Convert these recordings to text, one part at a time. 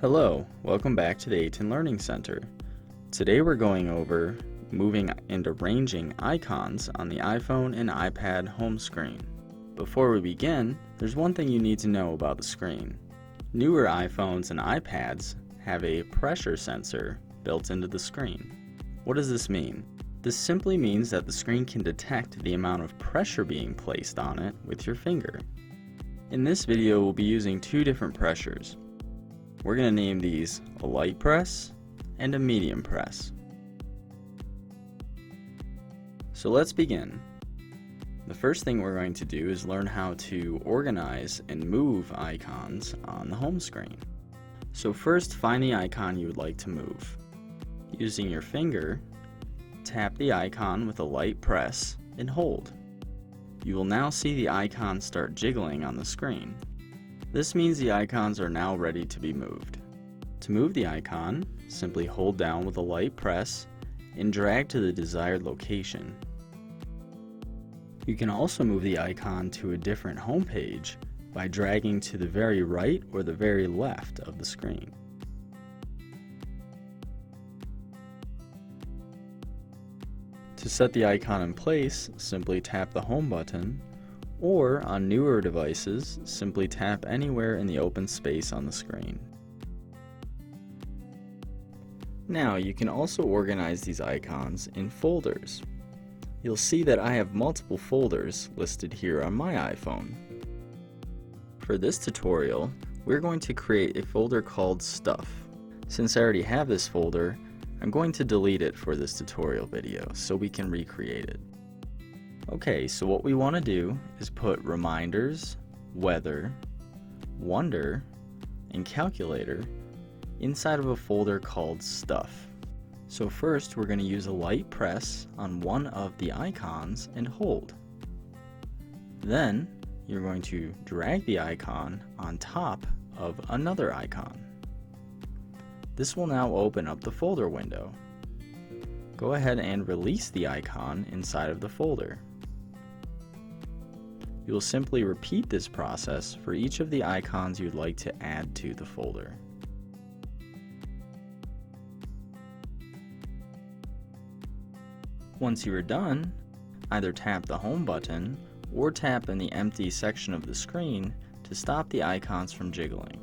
Hello, welcome back to the A10 Learning Center. Today we're going over moving and arranging icons on the iPhone and iPad home screen. Before we begin, there's one thing you need to know about the screen. Newer iPhones and iPads have a pressure sensor built into the screen. What does this mean? This simply means that the screen can detect the amount of pressure being placed on it with your finger. In this video, we'll be using two different pressures. We're going to name these a light press and a medium press. So let's begin. The first thing we're going to do is learn how to organize and move icons on the home screen. So first, find the icon you would like to move. Using your finger, tap the icon with a light press and hold. You will now see the icon start jiggling on the screen. This means the icons are now ready to be moved. To move the icon, simply hold down with a light press and drag to the desired location. You can also move the icon to a different home page by dragging to the very right or the very left of the screen. To set the icon in place, simply tap the home button, or on newer devices, simply tap anywhere in the open space on the screen. Now you can also organize these icons in folders. You'll see that I have multiple folders listed here on my iPhone. For this tutorial, we're going to create a folder called Stuff. Since I already have this folder, I'm going to delete it for this tutorial video so we can recreate it. Okay, so what we want to do is put reminders, weather, wonder, and calculator inside of a folder called Stuff. So first we're going to use a light press on one of the icons and hold. Then you're going to drag the icon on top of another icon. This will now open up the folder window. Go ahead and release the icon inside of the folder. You will simply repeat this process for each of the icons you'd like to add to the folder. Once you are done, either tap the home button or tap in the empty section of the screen to stop the icons from jiggling.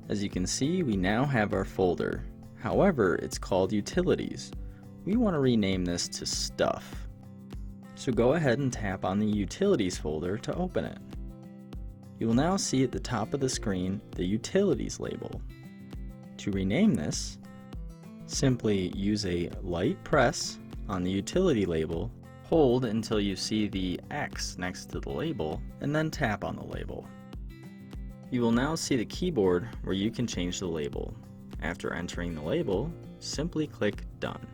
As you can see, we now have our folder. However, it's called Utilities. We want to rename this to Stuff. So go ahead and tap on the Utilities folder to open it. You will now see at the top of the screen the Utilities label. To rename this, simply use a light press on the utility label, hold until you see the X next to the label, and then tap on the label. You will now see the keyboard where you can change the label. After entering the label, simply click Done.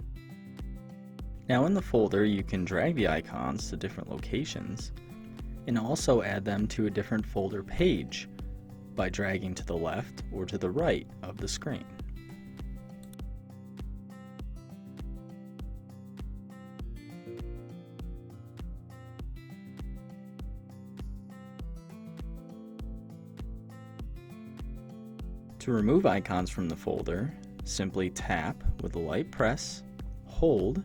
Now in the folder, you can drag the icons to different locations and also add them to a different folder page by dragging to the left or to the right of the screen. To remove icons from the folder, simply tap with a light press, hold,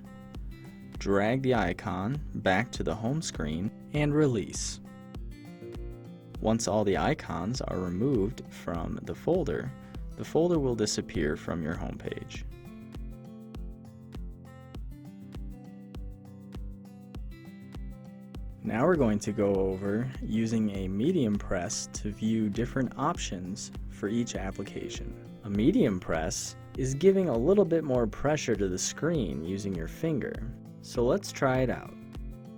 drag the icon back to the home screen, and release. Once all the icons are removed from the folder will disappear from your home page. Now we're going to go over using a medium press to view different options for each application. A medium press is giving a little bit more pressure to the screen using your finger. So let's try it out.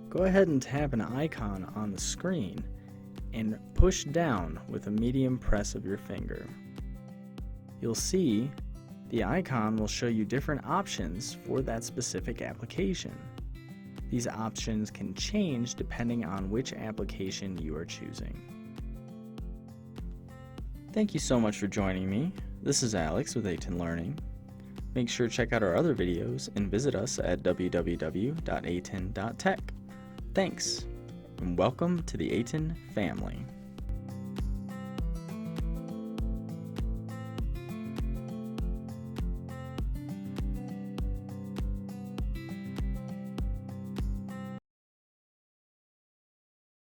Go ahead and tap an icon on the screen and push down with a medium press of your finger. You'll see the icon will show you different options for that specific application. These options can change depending on which application you are choosing. Thank you so much for joining me. This is Alex with A10 Learning. Make sure to check out our other videos and visit us at www.a10.tech. Thanks, and welcome to the A10 family.